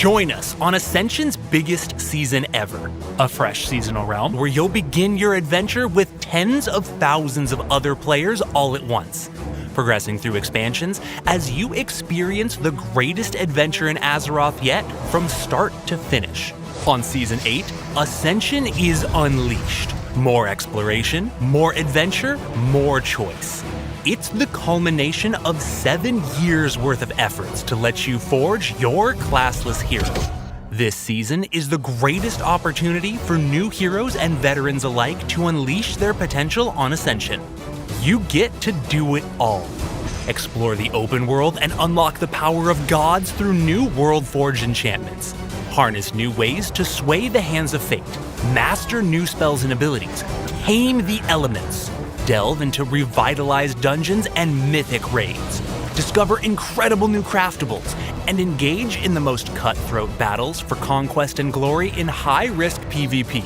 Join us on Ascension's biggest season ever, a fresh seasonal realm where you'll begin your adventure with tens of thousands of other players all at once, progressing through expansions as you experience the greatest adventure in Azeroth yet from start to finish. On Season 8, Ascension is unleashed. More exploration, more adventure, more choice. It's the culmination of 7 years worth of efforts to let you forge your classless hero. This season is the greatest opportunity for new heroes and veterans alike to unleash their potential on Ascension. You get to do it all. Explore the open world and unlock the power of gods through new world-forged enchantments. Harness new ways to sway the hands of fate. Master new spells and abilities. Tame the elements. Delve into revitalized dungeons and mythic raids. Discover incredible new craftables, and engage in the most cutthroat battles for conquest and glory in high-risk PvP.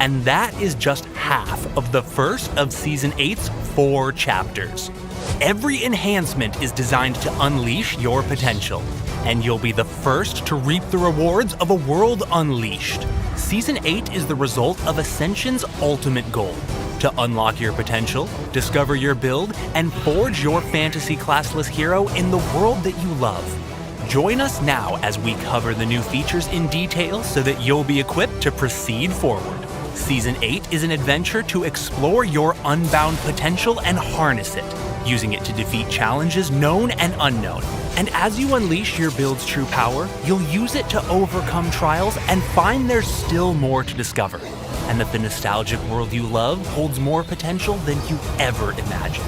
And that is just half of the first of Season 8's 4 chapters. Every enhancement is designed to unleash your potential, and you'll be the first to reap the rewards of a world unleashed. Season 8 is the result of Ascension's ultimate goal: to unlock your potential, discover your build, and forge your fantasy classless hero in the world that you love. Join us now as we cover the new features in detail so that you'll be equipped to proceed forward. Season 8 is an adventure to explore your unbound potential and harness it, using it to defeat challenges known and unknown. And as you unleash your build's true power, you'll use it to overcome trials and find there's still more to discover, and that the nostalgic world you love holds more potential than you ever imagined.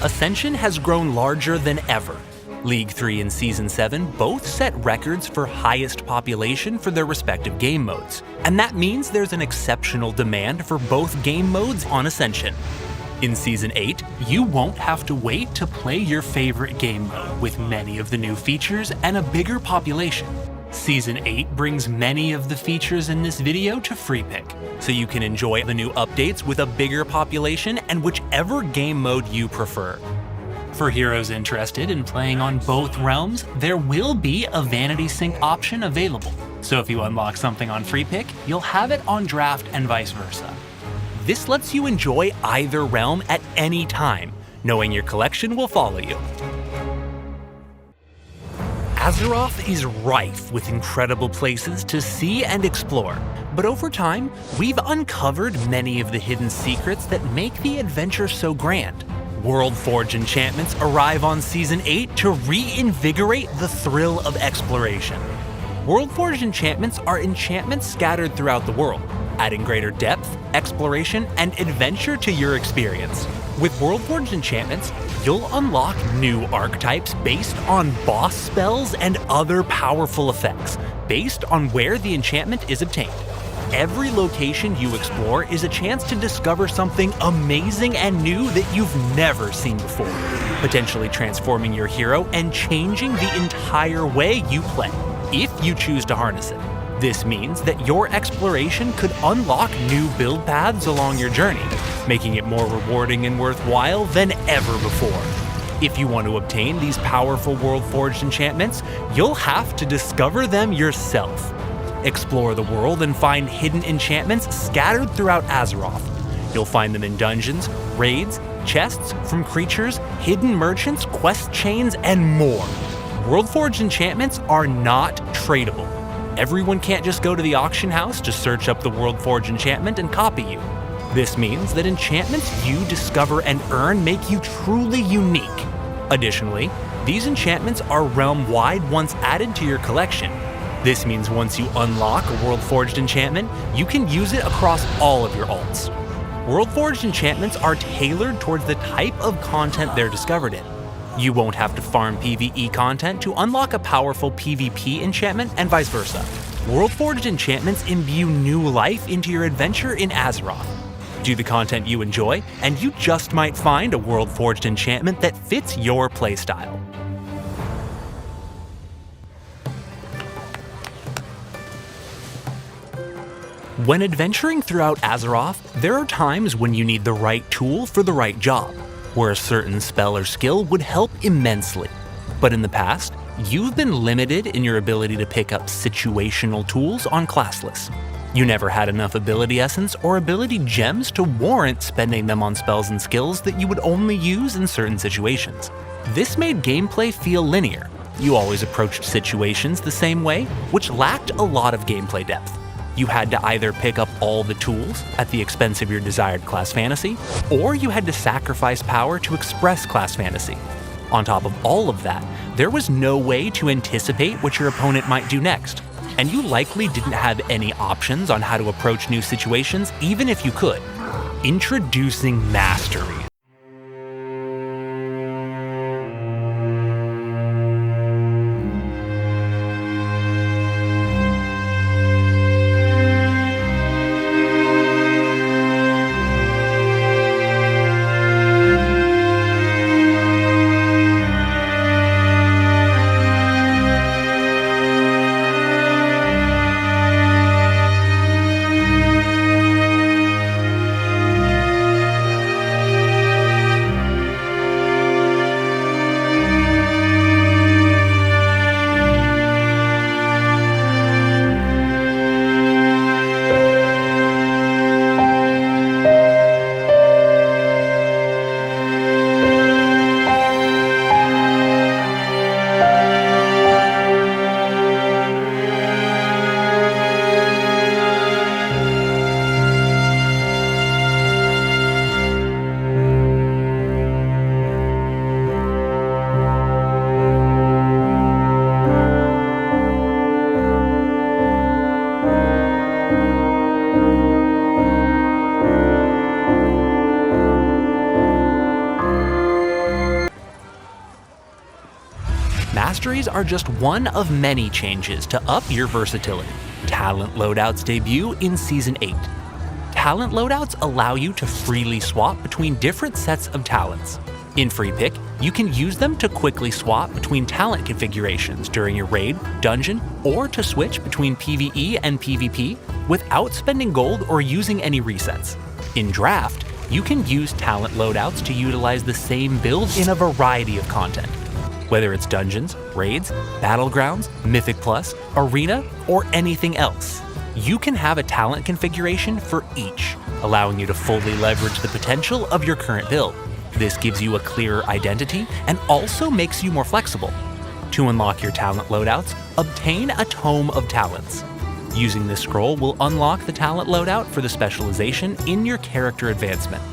Ascension has grown larger than ever. League 3 and Season 7 both set records for highest population for their respective game modes, and that means there's an exceptional demand for both game modes on Ascension. In Season 8, you won't have to wait to play your favorite game mode with many of the new features and a bigger population. Season 8 brings many of the features in this video to free pick, so you can enjoy the new updates with a bigger population and whichever game mode you prefer. For heroes interested in playing on both realms, there will be a vanity sync option available, so if you unlock something on free pick, you'll have it on draft and vice versa. This lets you enjoy either realm at any time, knowing your collection will follow you. Azeroth is rife with incredible places to see and explore, but over time, we've uncovered many of the hidden secrets that make the adventure so grand. World-forged enchantments arrive on Season 8 to reinvigorate the thrill of exploration. World-forged enchantments are enchantments scattered throughout the world, adding greater depth, exploration, and adventure to your experience. With World-forged enchantments, you'll unlock new archetypes based on boss spells and other powerful effects, based on where the enchantment is obtained. Every location you explore is a chance to discover something amazing and new that you've never seen before, potentially transforming your hero and changing the entire way you play, if you choose to harness it. This means that your exploration could unlock new build paths along your journey, making it more rewarding and worthwhile than ever before. If you want to obtain these powerful world-forged enchantments, you'll have to discover them yourself. Explore the world and find hidden enchantments scattered throughout Azeroth. You'll find them in dungeons, raids, chests from creatures, hidden merchants, quest chains, and more. World-forged enchantments are not tradable. Everyone can't just go to the auction house to search up the World-forged enchantment and copy you. This means that enchantments you discover and earn make you truly unique. Additionally, these enchantments are realm-wide once added to your collection. This means once you unlock a World-forged enchantment, you can use it across all of your alts. World-forged enchantments are tailored towards the type of content they're discovered in. You won't have to farm PvE content to unlock a powerful PvP enchantment and vice versa. World-forged enchantments imbue new life into your adventure in Azeroth. Do the content you enjoy, and you just might find a World-forged enchantment that fits your playstyle. When adventuring throughout Azeroth, there are times when you need the right tool for the right job, where a certain spell or skill would help immensely. But in the past, you've been limited in your ability to pick up situational tools on class lists. You never had enough ability essence or ability gems to warrant spending them on spells and skills that you would only use in certain situations. This made gameplay feel linear. You always approached situations the same way, which lacked a lot of gameplay depth. You had to either pick up all the tools at the expense of your desired class fantasy, or you had to sacrifice power to express class fantasy. On top of all of that, there was no way to anticipate what your opponent might do next, and you likely didn't have any options on how to approach new situations even if you could. Introducing Mastery. Masteries are just one of many changes to up your versatility. Talent loadouts debut in Season 8. Talent loadouts allow you to freely swap between different sets of talents. In Free Pick, you can use them to quickly swap between talent configurations during your raid, dungeon, or to switch between PvE and PvP without spending gold or using any resets. In Draft, you can use talent loadouts to utilize the same build in a variety of content. Whether it's dungeons, raids, battlegrounds, Mythic Plus, arena, or anything else, you can have a talent configuration for each, allowing you to fully leverage the potential of your current build. This gives you a clearer identity and also makes you more flexible. To unlock your talent loadouts, obtain a Tome of Talents. Using this scroll will unlock the talent loadout for the specialization in your character advancement.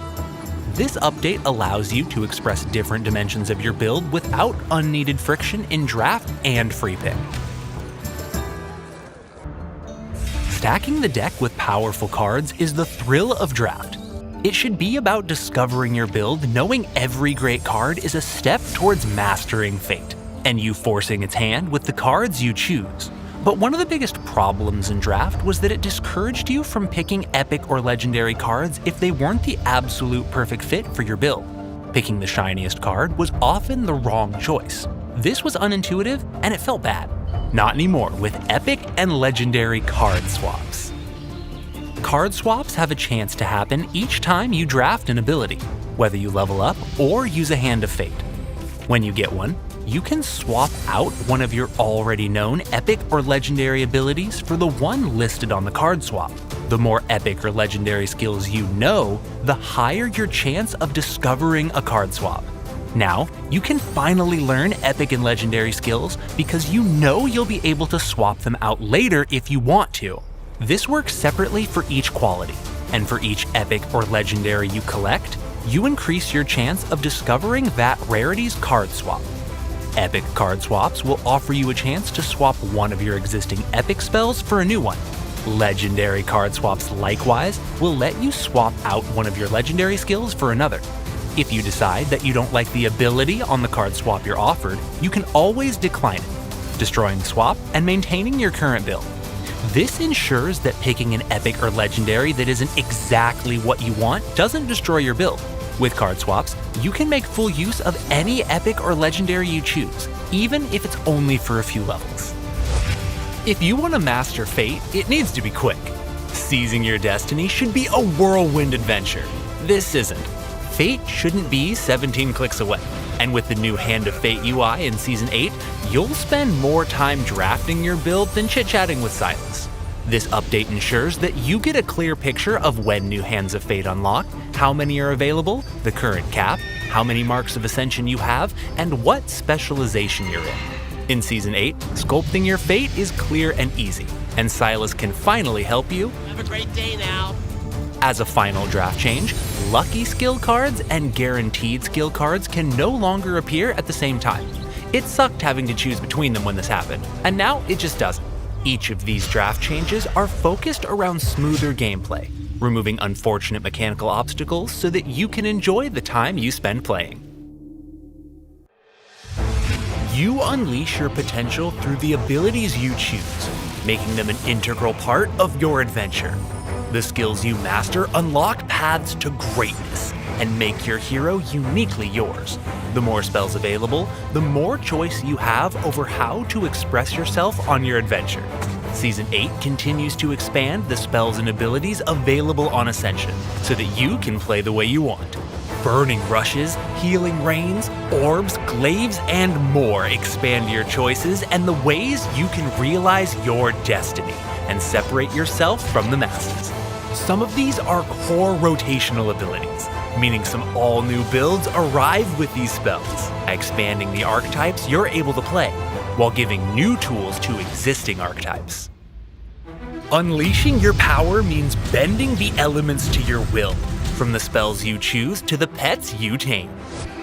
This update allows you to express different dimensions of your build without unneeded friction in Draft and Free Pick. Stacking the deck with powerful cards is the thrill of Draft. It should be about discovering your build, knowing every great card is a step towards mastering Fate, and you forcing its hand with the cards you choose. But one of the biggest problems in Draft was that it discouraged you from picking epic or legendary cards if they weren't the absolute perfect fit for your build. Picking the shiniest card was often the wrong choice. This was unintuitive and it felt bad. Not anymore with epic and legendary card swaps. Card swaps have a chance to happen each time you draft an ability, whether you level up or use a Hand of Fate. When you get one, you can swap out one of your already known epic or legendary abilities for the one listed on the card swap. The more epic or legendary skills you know, the higher your chance of discovering a card swap. Now, you can finally learn epic and legendary skills because you know you'll be able to swap them out later if you want to. This works separately for each quality, and for each epic or legendary you collect, you increase your chance of discovering that rarity's card swap. Epic card swaps will offer you a chance to swap one of your existing epic spells for a new one. Legendary card swaps likewise will let you swap out one of your legendary skills for another. If you decide that you don't like the ability on the card swap you're offered, you can always decline it, destroying the swap and maintaining your current build. This ensures that picking an epic or legendary that isn't exactly what you want doesn't destroy your build. With card swaps, you can make full use of any epic or legendary you choose, even if it's only for a few levels. If you want to master Fate, it needs to be quick. Seizing your destiny should be a whirlwind adventure. This isn't. Fate shouldn't be 17 clicks away. And with the new Hand of Fate UI in Season 8, you'll spend more time drafting your build than chit-chatting with Silas. This update ensures that you get a clear picture of when new Hands of Fate unlock, how many are available, the current cap, how many marks of Ascension you have, and what specialization you're in. In Season 8, sculpting your fate is clear and easy, and Silas can finally help you. Have a great day now. As a final draft change, lucky skill cards and guaranteed skill cards can no longer appear at the same time. It sucked having to choose between them when this happened, and now it just doesn't. Each of these draft changes are focused around smoother gameplay, removing unfortunate mechanical obstacles so that you can enjoy the time you spend playing. You unleash your potential through the abilities you choose, making them an integral part of your adventure. The skills you master unlock paths to greatness and make your hero uniquely yours. The more spells available, the more choice you have over how to express yourself on your adventure. Season 8 continues to expand the spells and abilities available on Ascension so that you can play the way you want. Burning rushes, healing rains, orbs, glaives, and more expand your choices and the ways you can realize your destiny and separate yourself from the masses. Some of these are core rotational abilities, meaning some all-new builds arrive with these spells, expanding the archetypes you're able to play, while giving new tools to existing archetypes. Unleashing your power means bending the elements to your will, from the spells you choose to the pets you tame.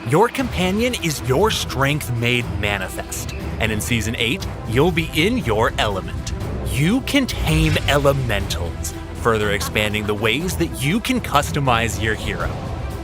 Your companion is your strength made manifest, and in Season 8, you'll be in your element. You can tame elementals, further expanding the ways that you can customize your hero.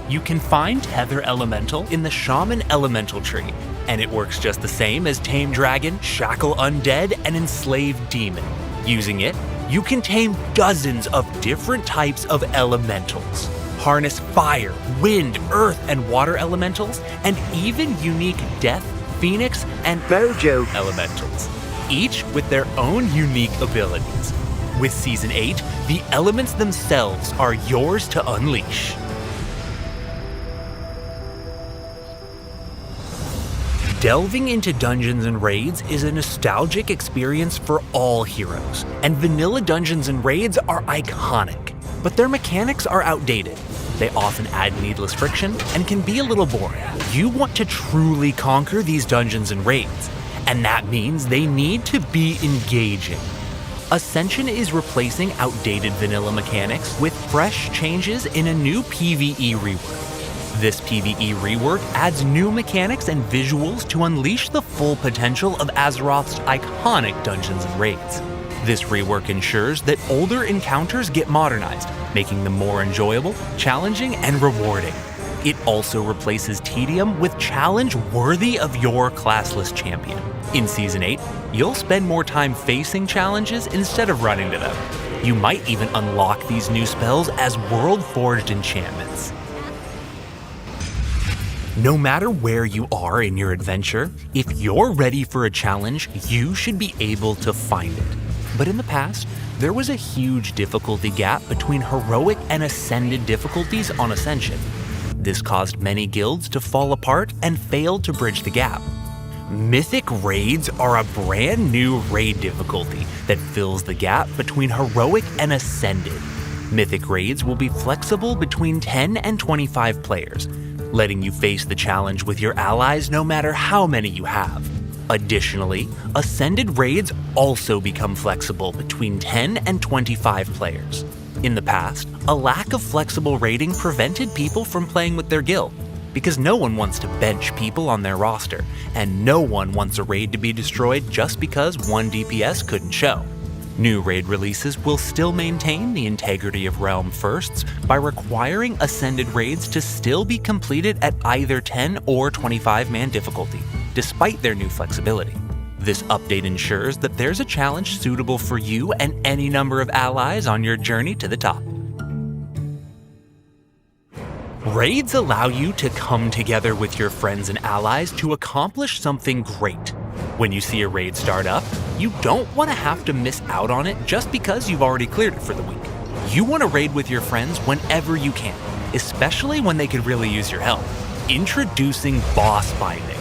You can find Tether Elemental in the Shaman Elemental tree, and it works just the same as Tame Dragon, Shackle Undead, and Enslave Demon. Using it, you can tame dozens of different types of elementals, harness fire, wind, earth, and water elementals, and even unique death, phoenix, and mojo elementals, each with their own unique abilities. With Season 8, the elements themselves are yours to unleash. Delving into dungeons and raids is a nostalgic experience for all heroes, and vanilla dungeons and raids are iconic, but their mechanics are outdated. They often add needless friction and can be a little boring. You want to truly conquer these dungeons and raids, and that means they need to be engaging. Ascension is replacing outdated vanilla mechanics with fresh changes in a new PvE rework. This PvE rework adds new mechanics and visuals to unleash the full potential of Azeroth's iconic dungeons and raids. This rework ensures that older encounters get modernized, making them more enjoyable, challenging, and rewarding. It also replaces tedium with challenge worthy of your classless champion. In Season 8, you'll spend more time facing challenges instead of running to them. You might even unlock these new spells as world-forged enchantments. No matter where you are in your adventure, if you're ready for a challenge, you should be able to find it. But in the past, there was a huge difficulty gap between heroic and ascended difficulties on Ascension. This caused many guilds to fall apart and failed to bridge the gap. Mythic raids are a brand new raid difficulty that fills the gap between heroic and ascended. Mythic raids will be flexible between 10 and 25 players, letting you face the challenge with your allies no matter how many you have. Additionally, ascended raids also become flexible between 10 and 25 players. In the past, a lack of flexible raiding prevented people from playing with their guild, because no one wants to bench people on their roster, and no one wants a raid to be destroyed just because one DPS couldn't show. New raid releases will still maintain the integrity of Realm Firsts by requiring Ascended raids to still be completed at either 10 or 25-man difficulty, despite their new flexibility. This update ensures that there's a challenge suitable for you and any number of allies on your journey to the top. Raids allow you to come together with your friends and allies to accomplish something great. When you see a raid start up, you don't want to have to miss out on it just because you've already cleared it for the week. You want to raid with your friends whenever you can, especially when they could really use your help. Introducing Boss Binding.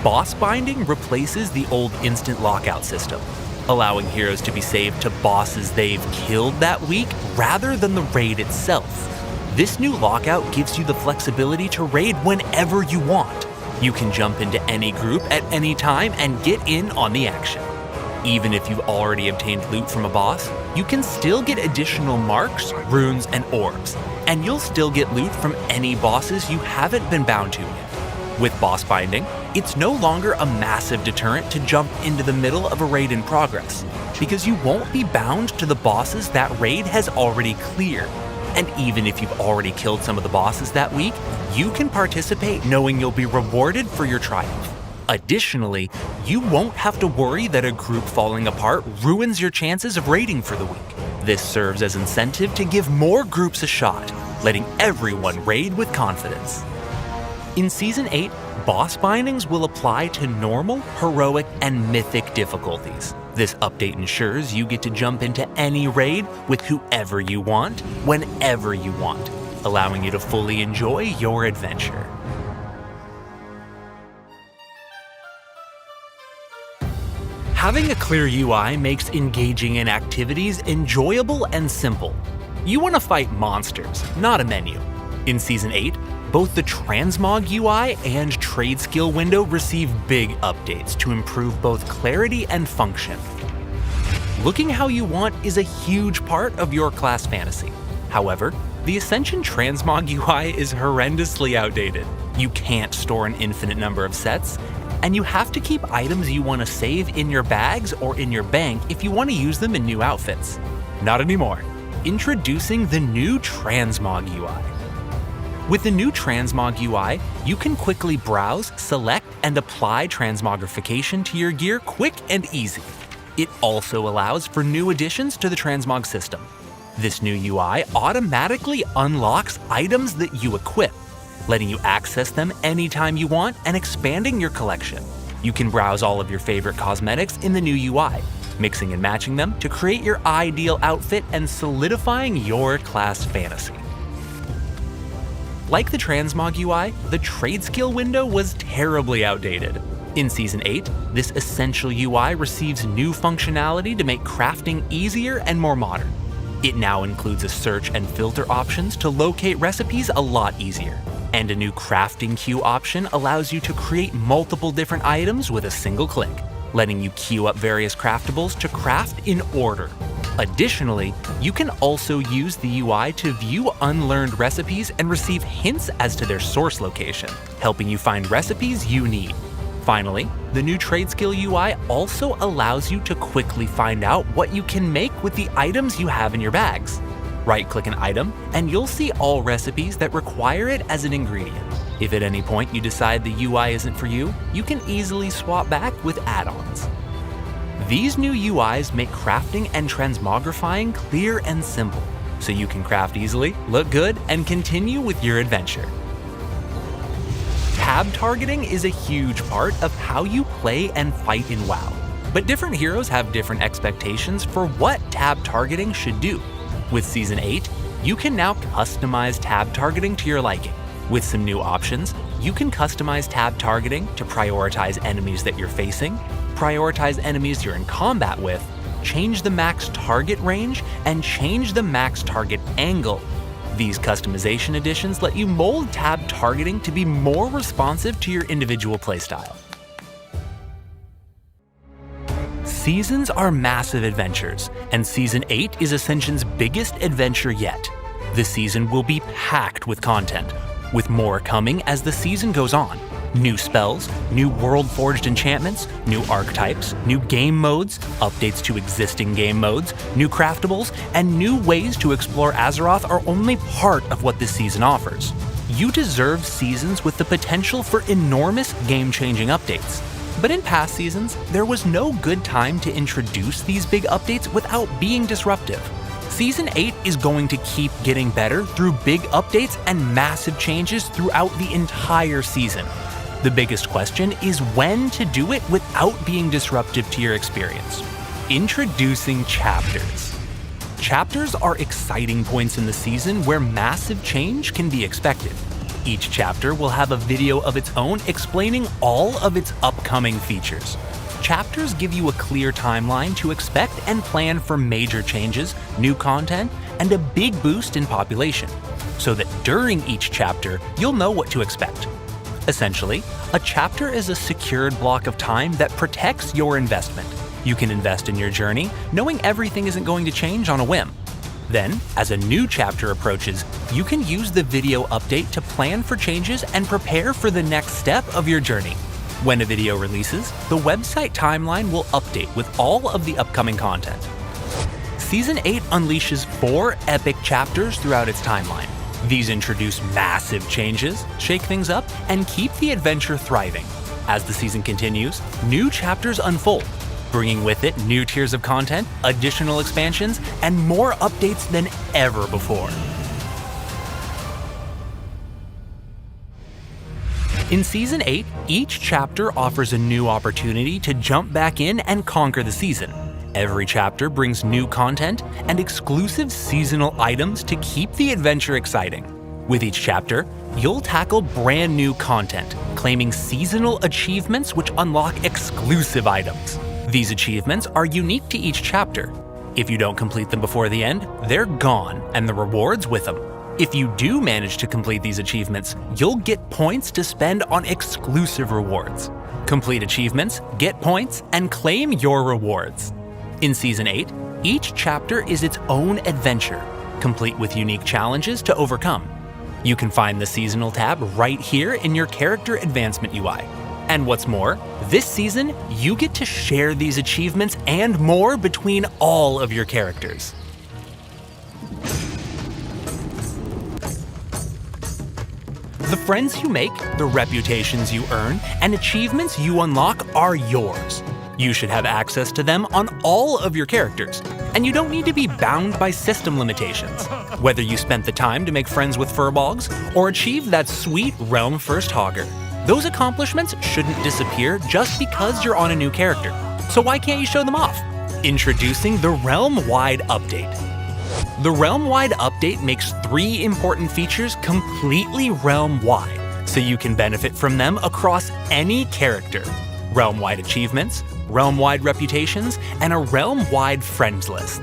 Boss Binding replaces the old instant lockout system, allowing heroes to be saved to bosses they've killed that week rather than the raid itself. This new lockout gives you the flexibility to raid whenever you want. You can jump into any group at any time and get in on the action. Even if you've already obtained loot from a boss, you can still get additional marks, runes, and orbs, and you'll still get loot from any bosses you haven't been bound to yet. With Boss Binding, it's no longer a massive deterrent to jump into the middle of a raid in progress, because you won't be bound to the bosses that raid has already cleared. And even if you've already killed some of the bosses that week, you can participate knowing you'll be rewarded for your triumph. Additionally, you won't have to worry that a group falling apart ruins your chances of raiding for the week. This serves as incentive to give more groups a shot, letting everyone raid with confidence. In Season 8, boss bindings will apply to normal, heroic, and mythic difficulties. This update ensures you get to jump into any raid with whoever you want, whenever you want, allowing you to fully enjoy your adventure. Having a clear UI makes engaging in activities enjoyable and simple. You want to fight monsters, not a menu. In Season 8, both the Transmog UI and Trade Skill window receive big updates to improve both clarity and function. Looking how you want is a huge part of your class fantasy. However, the Ascension Transmog UI is horrendously outdated. You can't store an infinite number of sets, and you have to keep items you want to save in your bags or in your bank if you want to use them in new outfits. Not anymore. Introducing the new Transmog UI. With the new Transmog UI, you can quickly browse, select, and apply transmogrification to your gear quick and easy. It also allows for new additions to the Transmog system. This new UI automatically unlocks items that you equip, letting you access them anytime you want and expanding your collection. You can browse all of your favorite cosmetics in the new UI, mixing and matching them to create your ideal outfit and solidifying your class fantasy. Like the Transmog UI, the Trade Skill window was terribly outdated. In Season 8, this essential UI receives new functionality to make crafting easier and more modern. It now includes a search and filter options to locate recipes a lot easier. And a new crafting queue option allows you to create multiple different items with a single click, letting you queue up various craftables to craft in order. Additionally, you can also use the UI to view unlearned recipes and receive hints as to their source location, helping you find recipes you need. Finally, the new Trade Skill UI also allows you to quickly find out what you can make with the items you have in your bags. Right-click an item, and you'll see all recipes that require it as an ingredient. If at any point you decide the UI isn't for you, you can easily swap back with add-ons. These new UIs make crafting and transmogrifying clear and simple, so you can craft easily, look good, and continue with your adventure. Tab targeting is a huge part of how you play and fight in WoW, but different heroes have different expectations for what tab targeting should do. With Season 8, you can now customize tab targeting to your liking. With some new options, you can customize tab targeting to prioritize enemies that you're facing, prioritize enemies you're in combat with, change the max target range, and change the max target angle. These customization additions let you mold tab targeting to be more responsive to your individual playstyle. Seasons are massive adventures, and Season 8 is Ascension's biggest adventure yet. The season will be packed with content, with more coming as the season goes on. New spells, new world-forged enchantments, new archetypes, new game modes, updates to existing game modes, new craftables, and new ways to explore Azeroth are only part of what this season offers. You deserve seasons with the potential for enormous game-changing updates. But in past seasons, there was no good time to introduce these big updates without being disruptive. Season 8 is going to keep getting better through big updates and massive changes throughout the entire season. The biggest question is when to do it without being disruptive to your experience. Introducing chapters. Chapters are exciting points in the season where massive change can be expected. Each chapter will have a video of its own explaining all of its upcoming features. Chapters give you a clear timeline to expect and plan for major changes, new content, and a big boost in population, so that during each chapter, you'll know what to expect. Essentially, a chapter is a secured block of time that protects your investment. You can invest in your journey, knowing everything isn't going to change on a whim. Then, as a new chapter approaches, you can use the video update to plan for changes and prepare for the next step of your journey. When a video releases, the website timeline will update with all of the upcoming content. Season 8 unleashes 4 epic chapters throughout its timeline. These introduce massive changes, shake things up, and keep the adventure thriving. As the season continues, new chapters unfold, bringing with it new tiers of content, additional expansions, and more updates than ever before. In Season 8, each chapter offers a new opportunity to jump back in and conquer the season. Every chapter brings new content and exclusive seasonal items to keep the adventure exciting. With each chapter, you'll tackle brand new content, claiming seasonal achievements which unlock exclusive items. These achievements are unique to each chapter. If you don't complete them before the end, they're gone and the rewards with them. If you do manage to complete these achievements, you'll get points to spend on exclusive rewards. Complete achievements, get points, and claim your rewards. In Season 8, each chapter is its own adventure, complete with unique challenges to overcome. You can find the Seasonal tab right here in your Character Advancement UI. And what's more, this season, you get to share these achievements and more between all of your characters. The friends you make, the reputations you earn, and achievements you unlock are yours. You should have access to them on all of your characters, and you don't need to be bound by system limitations. Whether you spent the time to make friends with furbolgs or achieve that sweet Realm First Hogger, those accomplishments shouldn't disappear just because you're on a new character. So why can't you show them off? Introducing the Realm-Wide Update. The Realm-Wide Update makes 3 important features completely realm-wide, so you can benefit from them across any character. Realm-wide achievements, realm-wide reputations, and a realm-wide friends list.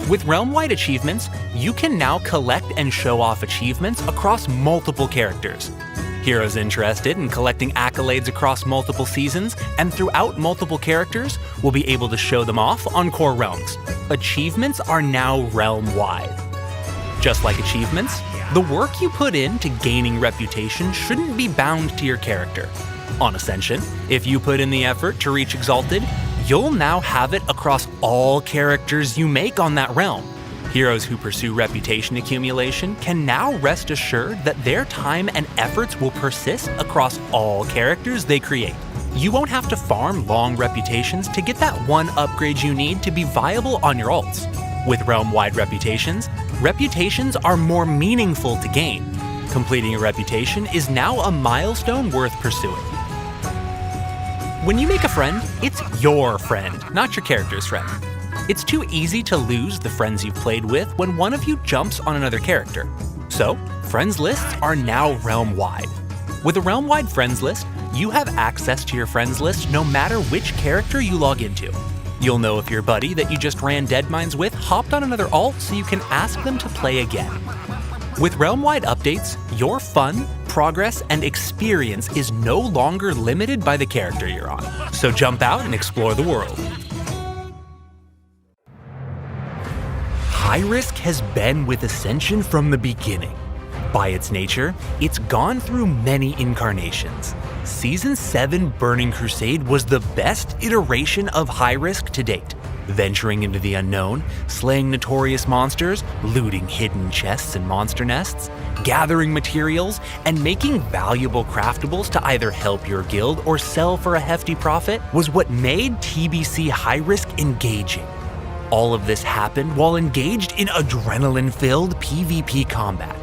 With realm-wide achievements, you can now collect and show off achievements across multiple characters. Heroes interested in collecting accolades across multiple seasons and throughout multiple characters will be able to show them off on core realms. Achievements are now realm-wide. Just like achievements, the work you put into gaining reputation shouldn't be bound to your character. On Ascension, if you put in the effort to reach Exalted, you'll now have it across all characters you make on that realm. Heroes who pursue reputation accumulation can now rest assured that their time and efforts will persist across all characters they create. You won't have to farm long reputations to get that one upgrade you need to be viable on your ults. With realm-wide reputations, reputations are more meaningful to gain. Completing a reputation is now a milestone worth pursuing. When you make a friend, it's your friend, not your character's friend. It's too easy to lose the friends you've played with when one of you jumps on another character. So, friends lists are now realm-wide. With a realm-wide friends list, you have access to your friends list no matter which character you log into. You'll know if your buddy that you just ran Deadmines with hopped on another alt so you can ask them to play again. With realm-wide updates, your fun, progress, and experience is no longer limited by the character you're on. So jump out and explore the world. High Risk has been with Ascension from the beginning. By its nature, it's gone through many incarnations. Season 7 Burning Crusade was the best iteration of High Risk to date, venturing into the unknown, slaying notorious monsters, looting hidden chests and monster nests, gathering materials, and making valuable craftables to either help your guild or sell for a hefty profit was what made TBC High Risk engaging. All of this happened while engaged in adrenaline-filled PvP combat.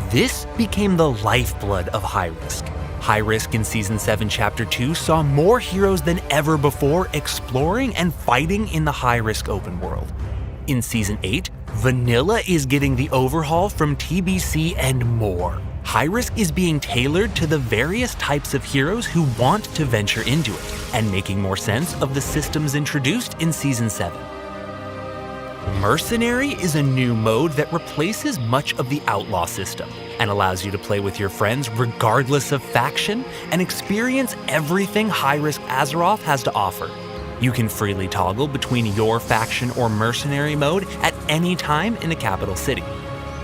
This became the lifeblood of High Risk. High Risk in Season 7 Chapter 2 saw more heroes than ever before exploring and fighting in the High Risk open world. In Season 8, Vanilla is getting the overhaul from TBC and more. High Risk is being tailored to the various types of heroes who want to venture into it, and making more sense of the systems introduced in Season 7. Mercenary is a new mode that replaces much of the outlaw system, and allows you to play with your friends regardless of faction and experience everything High Risk Azeroth has to offer. You can freely toggle between your faction or mercenary mode at any time in a capital city.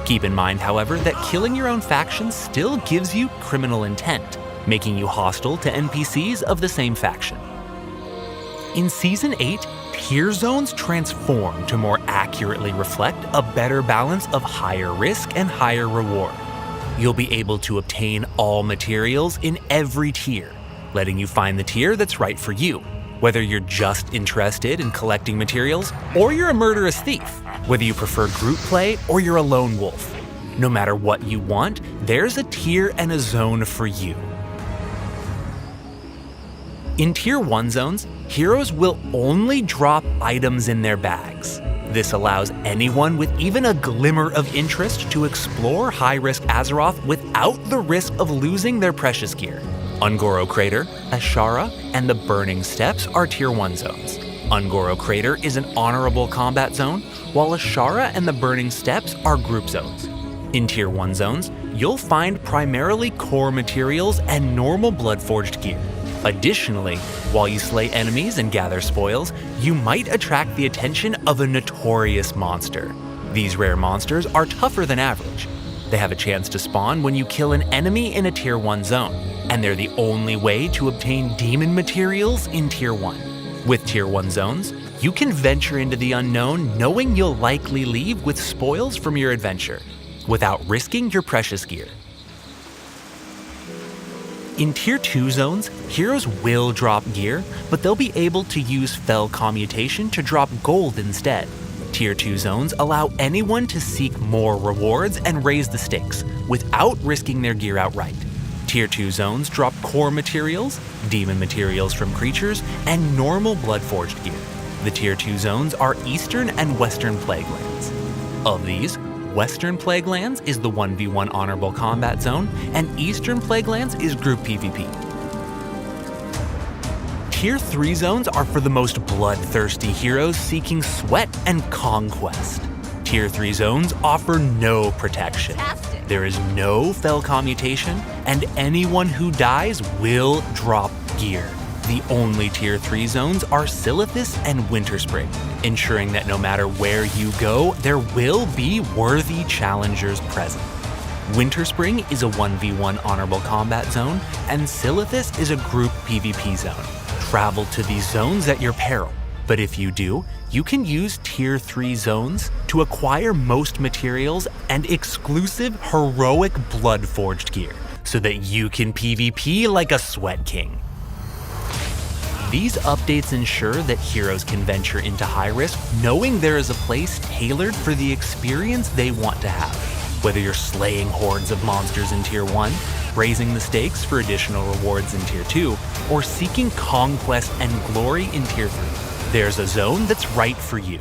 Keep in mind, however, that killing your own faction still gives you criminal intent, making you hostile to NPCs of the same faction. In Season 8, tier zones transform to more accurately reflect a better balance of higher risk and higher reward. You'll be able to obtain all materials in every tier, letting you find the tier that's right for you, whether you're just interested in collecting materials or you're a murderous thief, whether you prefer group play or you're a lone wolf. No matter what you want, there's a tier and a zone for you. In Tier 1 zones, heroes will only drop items in their bags. This allows anyone with even a glimmer of interest to explore High Risk Azeroth without the risk of losing their precious gear. Ungoro Crater, Ashara, and the Burning Steppes are Tier 1 zones. Ungoro Crater is an honorable combat zone, while Ashara and the Burning Steppes are group zones. In Tier 1 zones, you'll find primarily core materials and normal Bloodforged gear. Additionally, while you slay enemies and gather spoils, you might attract the attention of a notorious monster. These rare monsters are tougher than average. They have a chance to spawn when you kill an enemy in a Tier 1 zone, and they're the only way to obtain demon materials in Tier 1. With Tier 1 zones, you can venture into the unknown knowing you'll likely leave with spoils from your adventure, without risking your precious gear. In Tier 2 zones, heroes will drop gear, but they'll be able to use Fell Commutation to drop gold instead. Tier 2 zones allow anyone to seek more rewards and raise the stakes, without risking their gear outright. Tier 2 zones drop core materials, demon materials from creatures, and normal Bloodforged gear. The Tier 2 zones are Eastern and Western Plague Lands. Of these, Western Plague Lands is the 1v1 honorable combat zone, and Eastern Plague Lands is group PvP. Tier 3 zones are for the most bloodthirsty heroes seeking sweat and conquest. Tier 3 zones offer no protection. Fantastic. There is no Fell Commutation, and anyone who dies will drop gear. The only Tier 3 zones are Silithus and Winterspring, ensuring that no matter where you go, there will be worthy challengers present. Winterspring is a 1v1 honorable combat zone, and Silithus is a group PvP zone. Travel to these zones at your peril, but if you do, you can use Tier 3 zones to acquire most materials and exclusive heroic Bloodforged gear, so that you can PvP like a Sweat King. These updates ensure that heroes can venture into High Risk knowing there is a place tailored for the experience they want to have. Whether you're slaying hordes of monsters in Tier 1, raising the stakes for additional rewards in Tier 2, or seeking conquest and glory in Tier 3, there's a zone that's right for you.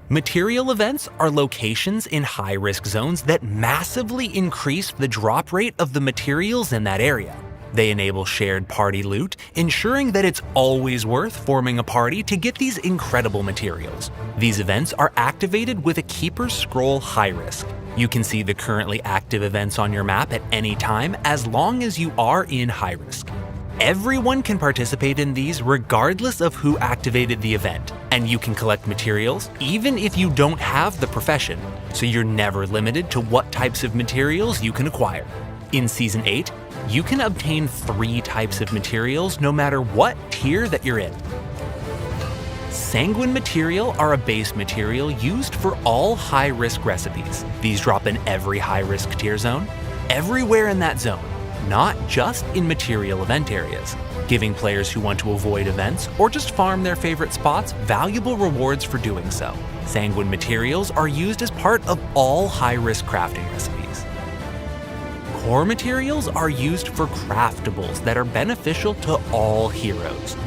Material events are locations in high-risk zones that massively increase the drop rate of the materials in that area. They enable shared party loot, ensuring that it's always worth forming a party to get these incredible materials. These events are activated with a Keeper's Scroll High Risk. You can see the currently active events on your map at any time as long as you are in High Risk. Everyone can participate in these regardless of who activated the event, and you can collect materials even if you don't have the profession, so you're never limited to what types of materials you can acquire. In Season 8, you can obtain 3 types of materials no matter what tier that you're in. Sanguine material are a base material used for all high-risk recipes. These drop in every high-risk tier zone, everywhere in that zone, not just in material event areas, giving players who want to avoid events or just farm their favorite spots valuable rewards for doing so. Sanguine materials are used as part of all high-risk crafting recipes. Core materials are used for craftables that are beneficial to all heroes.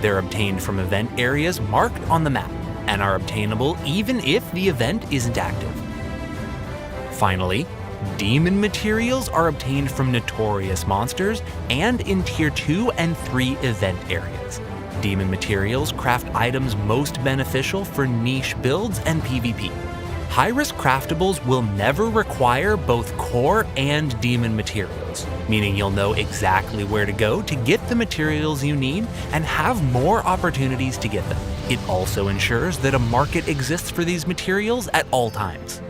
They're obtained from event areas marked on the map. and are obtainable even if the event isn't active. Finally, demon materials are obtained from notorious monsters and in Tier 2 and 3 event areas. Demon materials craft items most beneficial for niche builds and PvP. High-risk craftables will never require both core and demon materials, meaning you'll know exactly where to go to get the materials you need and have more opportunities to get them. It also ensures that a market exists for these materials at all times.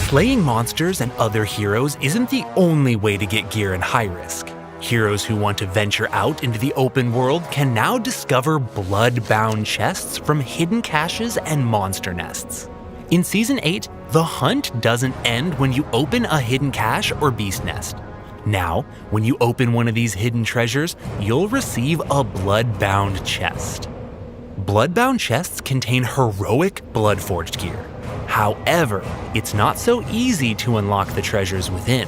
Slaying monsters and other heroes isn't the only way to get gear in high risk. Heroes who want to venture out into the open world can now discover blood-bound chests from hidden caches and monster nests. In Season 8, the hunt doesn't end when you open a hidden cache or beast nest. Now, when you open one of these hidden treasures, you'll receive a blood-bound chest. Blood-bound chests contain heroic blood-forged gear. However, it's not so easy to unlock the treasures within.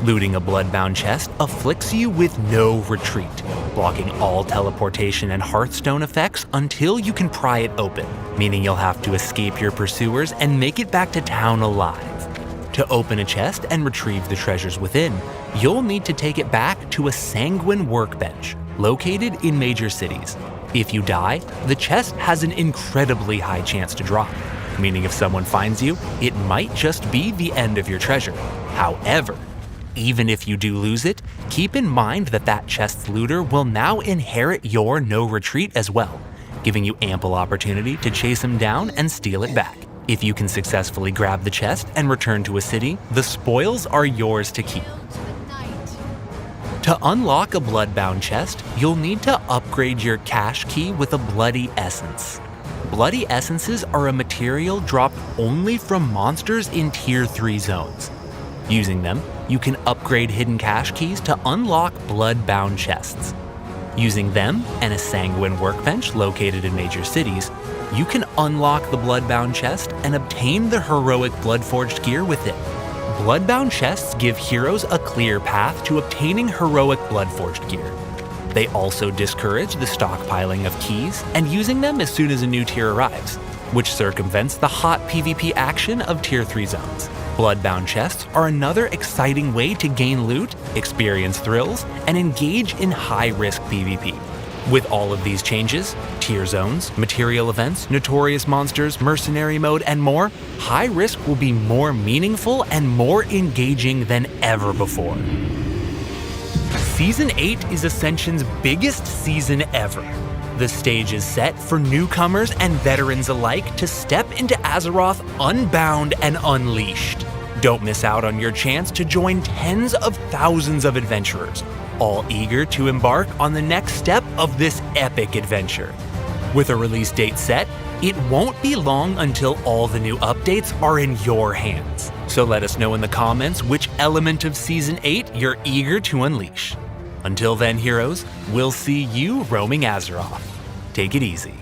Looting a blood-bound chest afflicts you with no retreat, blocking all teleportation and Hearthstone effects until you can pry it open, meaning you'll have to escape your pursuers and make it back to town alive. To open a chest and retrieve the treasures within, you'll need to take it back to a sanguine workbench, located in major cities. If you die, the chest has an incredibly high chance to drop, meaning if someone finds you, it might just be the end of your treasure. However, even if you do lose it, keep in mind that that chest's looter will now inherit your no retreat as well, giving you ample opportunity to chase him down and steal it back. If you can successfully grab the chest and return to a city, the spoils are yours to keep. To unlock a bloodbound chest, you'll need to upgrade your cache key with a bloody essence. Bloody essences are a material dropped only from monsters in Tier 3 zones. Using them, you can upgrade hidden cache keys to unlock blood-bound chests. Using them and a sanguine workbench located in major cities, you can unlock the blood-bound chest and obtain the heroic blood-forged gear with it. Blood-bound chests give heroes a clear path to obtaining heroic blood-forged gear. They also discourage the stockpiling of keys and using them as soon as a new tier arrives, which circumvents the hot PvP action of Tier 3 zones. Bloodbound chests are another exciting way to gain loot, experience thrills, and engage in high-risk PvP. With all of these changes, tier zones, material events, notorious monsters, mercenary mode, and more, high risk will be more meaningful and more engaging than ever before. Season 8 is Ascension's biggest season ever. The stage is set for newcomers and veterans alike to step into Azeroth unbound and unleashed. Don't miss out on your chance to join tens of thousands of adventurers, all eager to embark on the next step of this epic adventure. With a release date set, it won't be long until all the new updates are in your hands. So let us know in the comments which element of Season 8 you're eager to unleash. Until then, heroes, we'll see you roaming Azeroth. Take it easy.